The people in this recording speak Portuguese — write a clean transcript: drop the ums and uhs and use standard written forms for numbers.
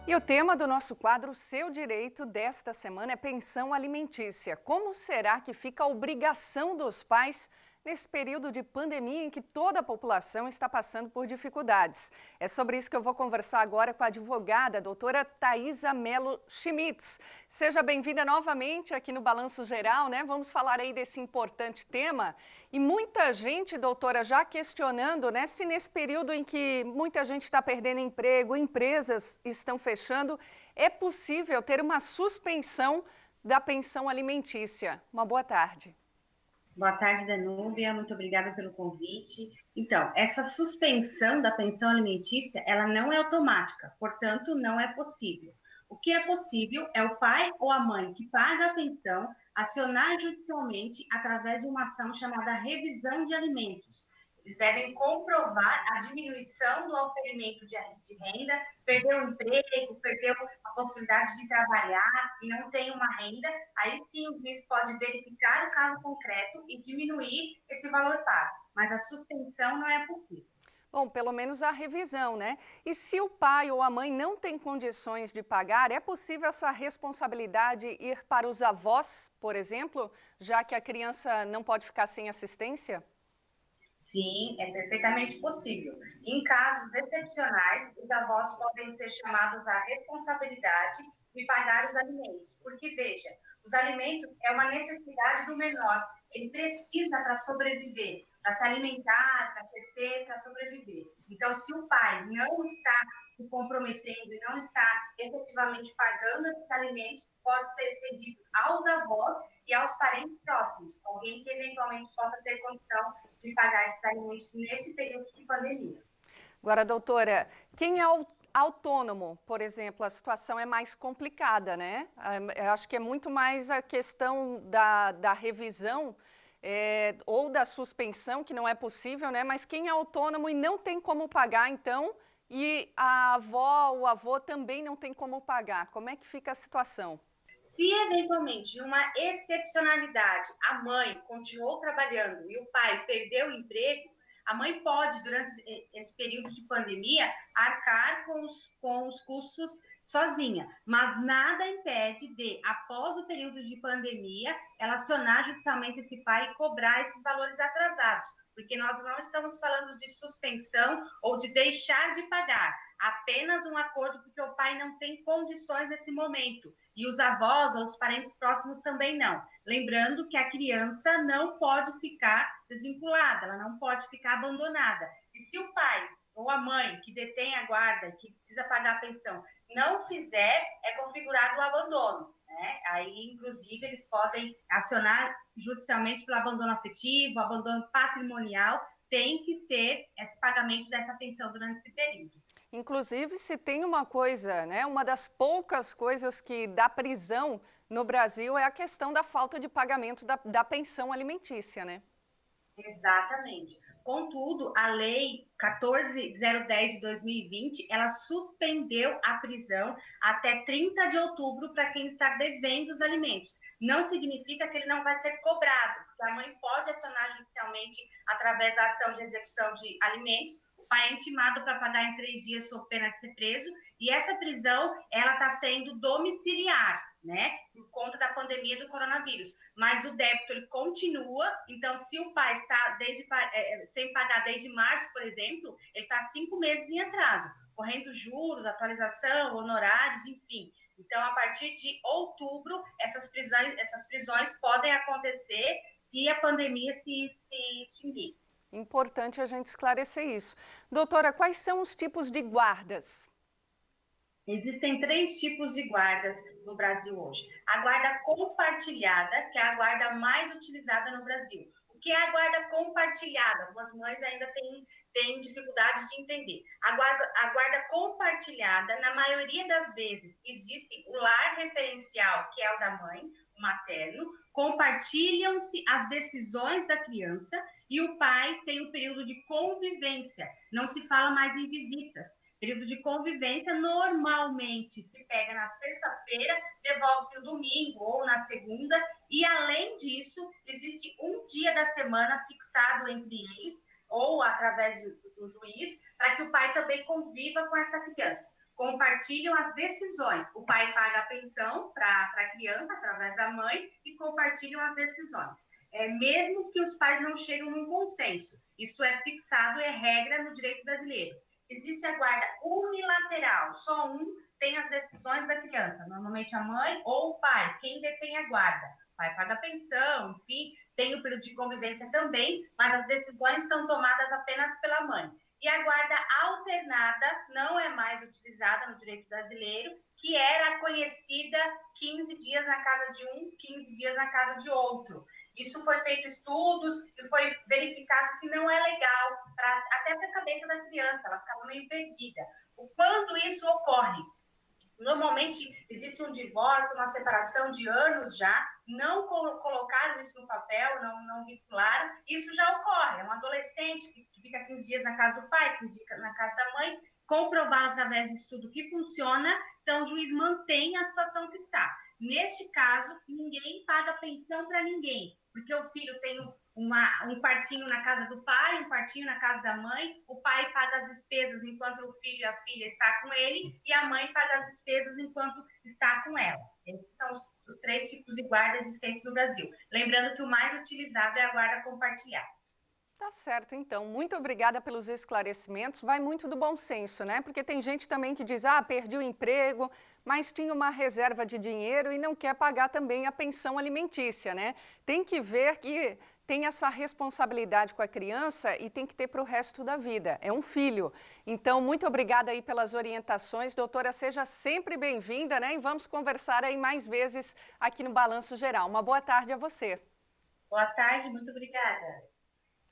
E o tema do nosso quadro Seu Direito desta semana é pensão alimentícia. Como será que fica a obrigação dos pais nesse período de pandemia em que toda a população está passando por dificuldades? É sobre isso que eu vou conversar agora com a advogada, a doutora Thaisa Mello Schmitz. Seja bem-vinda novamente aqui no Balanço Geral, né? Vamos falar aí desse importante tema. E muita gente, doutora, já questionando, né, se nesse período em que muita gente está perdendo emprego, empresas estão fechando, é possível ter uma suspensão da pensão alimentícia. Uma boa tarde. Boa tarde, Danúbia. Muito obrigada pelo convite. Então, essa suspensão da pensão alimentícia, ela não é automática, portanto, não é possível. O que é possível é o pai ou a mãe que paga a pensão acionar judicialmente através de uma ação chamada revisão de alimentos. Eles devem comprovar a diminuição do oferimento de renda, perdeu o emprego, perdeu a possibilidade de trabalhar e não tem uma renda. Aí sim o juiz pode verificar o caso concreto e diminuir esse valor pago, mas a suspensão não é possível. Bom, pelo menos a revisão, né? E se o pai ou a mãe não tem condições de pagar, é possível essa responsabilidade ir para os avós, por exemplo, já que a criança não pode ficar sem assistência? Sim, é perfeitamente possível. Em casos excepcionais, os avós podem ser chamados à responsabilidade de pagar os alimentos. Porque, veja, os alimentos é uma necessidade do menor. Ele precisa para sobreviver, para se alimentar, para crescer, para sobreviver. Então, se o pai não está se comprometendo e não está efetivamente pagando esses alimentos, pode ser estendido aos avós e aos parentes próximos, alguém que eventualmente possa ter condição de pagar esses alimentos nesse período de pandemia. Agora, doutora, quem é autônomo, por exemplo, a situação é mais complicada, né? Eu acho que é muito mais a questão da revisão ou da suspensão, que não é possível, né? Mas quem é autônomo e não tem como pagar, então, e a avó ou o avô também não tem como pagar, como é que fica a situação? Se eventualmente uma excepcionalidade, a mãe continuou trabalhando e o pai perdeu o emprego, a mãe pode, durante esse período de pandemia, arcar com os custos sozinha, mas nada impede de, após o período de pandemia, ela acionar judicialmente esse pai e cobrar esses valores atrasados, porque nós não estamos falando de suspensão ou de deixar de pagar, apenas um acordo porque o pai não tem condições nesse momento. E os avós ou os parentes próximos também não. Lembrando que a criança não pode ficar desvinculada, ela não pode ficar abandonada. E se o pai ou a mãe que detém a guarda, que precisa pagar a pensão, não fizer, é configurado o abandono. Né? Aí, inclusive, eles podem acionar judicialmente pelo abandono afetivo, abandono patrimonial, tem que ter esse pagamento dessa pensão durante esse período. Inclusive, se tem uma coisa, né, uma das poucas coisas que dá prisão no Brasil é a questão da falta de pagamento da pensão alimentícia, né? Exatamente. Contudo, a Lei 14.010 de 2020, ela suspendeu a prisão até 30 de outubro para quem está devendo os alimentos. Não significa que ele não vai ser cobrado, porque a mãe pode acionar judicialmente através da ação de execução de alimentos. O pai é intimado para pagar em 3 dias sob pena de ser preso, e essa prisão, ela está sendo domiciliar, né, por conta da pandemia do coronavírus. Mas o débito, ele continua, então se o pai está sem pagar desde março, por exemplo, ele está 5 meses em atraso, correndo juros, atualização, honorários, enfim. Então, a partir de outubro, essas prisões podem acontecer se a pandemia se extinguir. Importante a gente esclarecer isso. Doutora, quais são os tipos de guardas? Existem 3 tipos de guardas no Brasil hoje. A guarda compartilhada, que é a guarda mais utilizada no Brasil. O que é a guarda compartilhada? Algumas mães ainda têm dificuldade de entender. A guarda compartilhada, na maioria das vezes, existe o lar referencial, que é o da mãe, o materno, compartilham-se as decisões da criança e o pai tem o período de convivência, não se fala mais em visitas. Período de convivência normalmente se pega na sexta-feira, devolve-se no domingo ou na segunda, e além disso, existe um dia da semana fixado entre eles, ou através do juiz, para que o pai também conviva com essa criança. compartilham as decisões. O pai paga a pensão para a criança, através da mãe, e compartilham as decisões. Mesmo que os pais não cheguem num consenso. Isso é fixado, é regra no direito brasileiro. Existe a guarda unilateral, só um tem as decisões da criança, normalmente a mãe ou o pai, quem detém a guarda. O pai paga a pensão, enfim, tem o período de convivência também, mas as decisões são tomadas apenas pela mãe. E a guarda alternada não é mais utilizada no direito brasileiro, que era conhecida 15 dias na casa de um, 15 dias na casa de outro. Isso foi feito estudos e foi verificado que não é legal, até para a cabeça da criança, ela ficava meio perdida. Quando isso ocorre? Normalmente existe um divórcio, uma separação de anos já, não colocaram isso no papel, não vincularam, isso já ocorre. É um adolescente que fica 15 dias na casa do pai, 15 dias na casa da mãe, comprovado através de estudo que funciona, então o juiz mantém a situação que está. Neste caso, ninguém paga pensão para ninguém, porque o filho tem um quartinho na casa do pai, um quartinho na casa da mãe, o pai paga as despesas enquanto o filho e a filha está com ele, e a mãe paga as despesas enquanto está com ela. Esses são os 3 tipos de guarda existentes no Brasil. Lembrando que o mais utilizado é a guarda compartilhada. Tá certo, então. Muito obrigada pelos esclarecimentos. Vai muito do bom senso, né? Porque tem gente também que diz, perdi o emprego, mas tinha uma reserva de dinheiro e não quer pagar também a pensão alimentícia, né? Tem que ver que tem essa responsabilidade com a criança e tem que ter para o resto da vida. É um filho. Então, muito obrigada aí pelas orientações. Doutora, seja sempre bem-vinda, né? E vamos conversar aí mais vezes aqui no Balanço Geral. Uma boa tarde a você. Boa tarde, muito obrigada.